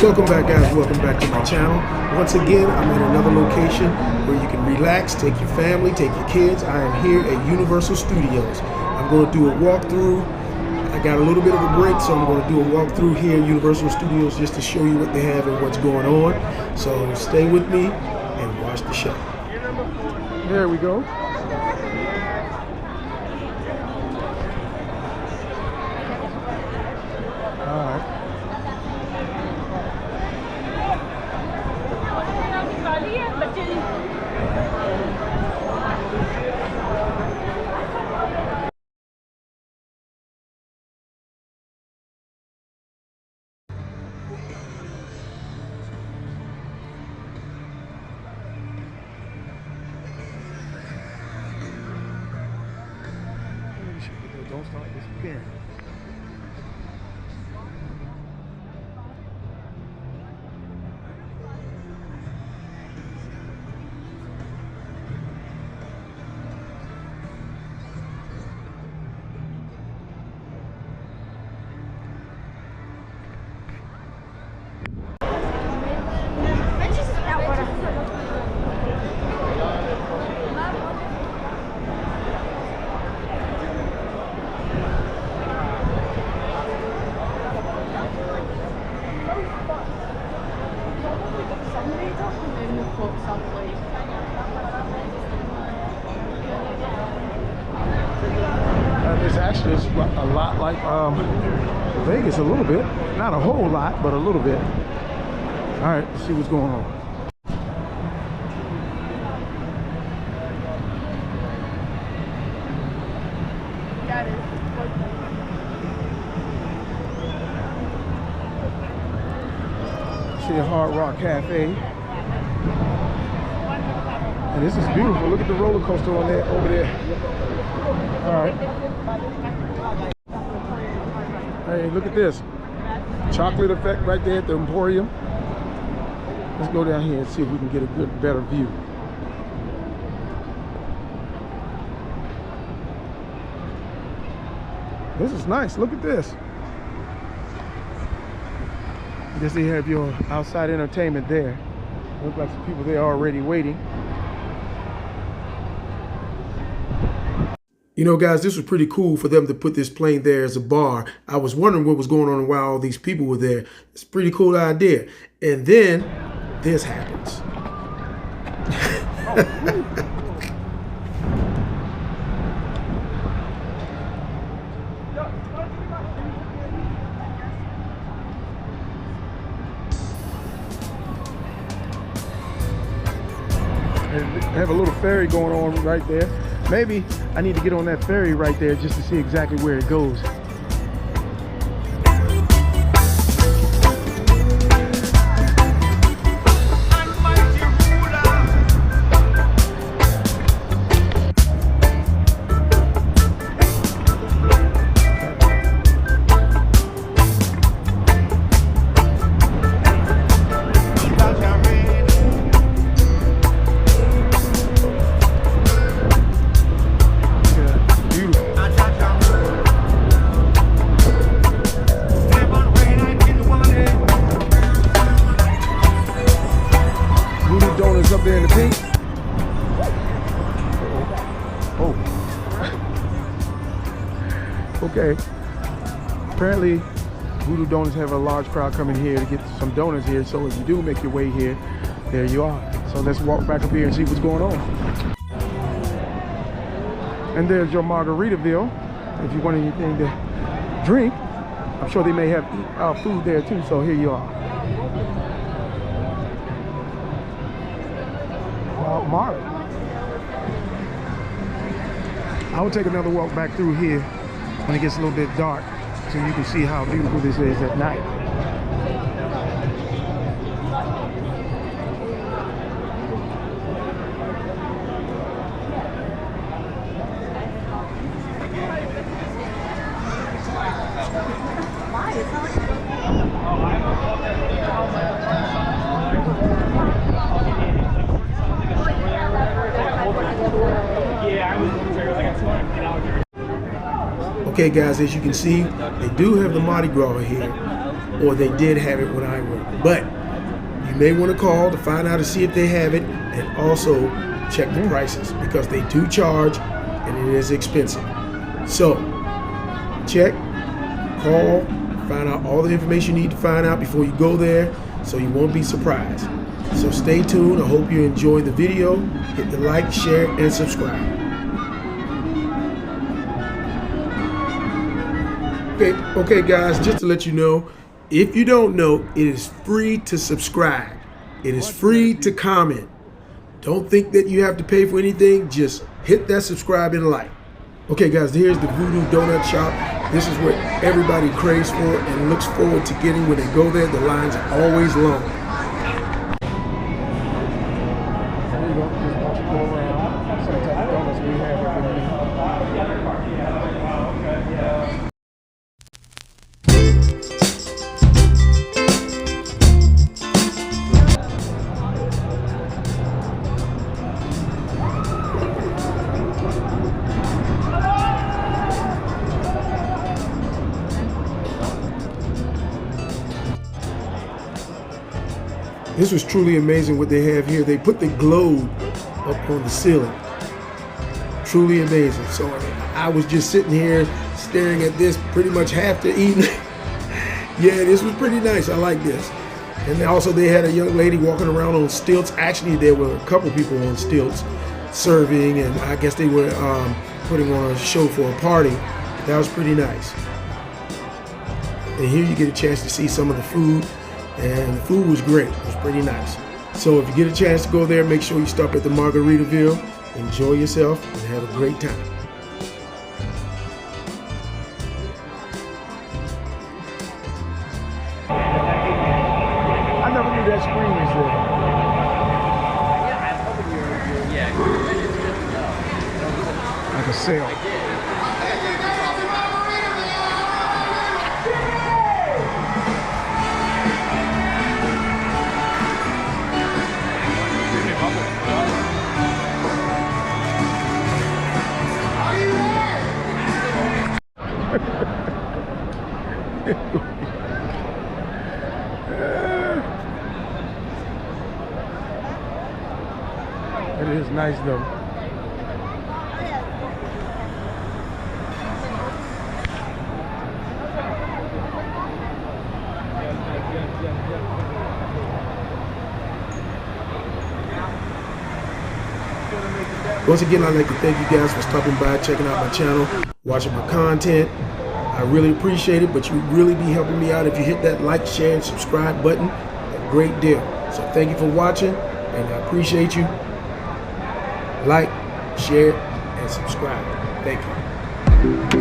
Welcome back, guys. Welcome back to my channel. Once again, I'm in another location where you can relax, take your family, take your kids. I am here at Universal Studios. I'm going to do a walkthrough. I got a little bit of a break, so I'm going to do a walkthrough here at Universal Studios just to show you what they have and what's going on. So stay with me and watch the show. There we go. All right. Don't start this again. This actually is a lot like Vegas, a little bit. Not a whole lot, but a little bit. All right, let's see what's going on. See a Hard Rock Cafe. And this is beautiful. Look at the roller coaster on there over there. All right. Hey, look at this. Chocolate effect right there at the Emporium. Let's go down here and see if we can get a better view. This is nice. Look at this. I guess they have your outside entertainment there. Look like some people there already waiting. You know, guys, this was pretty cool for them to put this plane there as a bar. I was wondering what was going on and why all these people were there. It's a pretty cool idea. And then this happens. They have a little ferry going on right there. Maybe I need to get on that ferry right there just to see exactly where it goes. Up there in the pink. Oh. Okay. Apparently, Voodoo Donuts have a large crowd coming here to get some donuts here. So if you do make your way here, there you are. So let's walk back up here and see what's going on. And there's your Margaritaville. If you want anything to drink, I'm sure they may have food there too. So here you are. Mark. I will take another walk back through here when it gets a little bit dark so you can see how beautiful this is at night. Okay guys, as you can see, they do have the Mardi Gras here. or they did have it when I went. But you may want to call to find out to see if they have it, and also check the prices, because they do charge and it is expensive. So check, call, find out all the information you need to find out before you go there, so you won't be surprised. So stay tuned. I hope you enjoyed the video. Hit the like, share, and subscribe. Okay guys, just to let you know, if you don't know, it is free to subscribe. It is free to comment. Don't think that you have to pay for anything. Just hit that subscribe and like. Okay guys, here's the Voodoo Donut Shop. This is what everybody craves for and looks forward to getting when they go there. The lines are always long. There you go. Just watch it go around. Same type of donuts we have every day. This was truly amazing what they have here. They put the globe up on the ceiling. Truly amazing. So I was just sitting here staring at this pretty much half the evening. Yeah, this was pretty nice. I like this. And also they had a young lady walking around on stilts. Actually, there were a couple people on stilts serving, and I guess they were putting on a show for a party. That was pretty nice. And here you get a chance to see some of the food. And the food was great. It was pretty nice. So if you get a chance to go there, make sure you stop at the Margaritaville, enjoy yourself, and have a great time. I never knew that screen was there. Like a sale. It is nice though. Once again, I'd like to thank you guys for stopping by, checking out my channel, watching my content. I really appreciate it, but you would really be helping me out if you hit that like, share, and subscribe button. A great deal. So thank you for watching, and I appreciate you. Like, share, and subscribe. Thank you.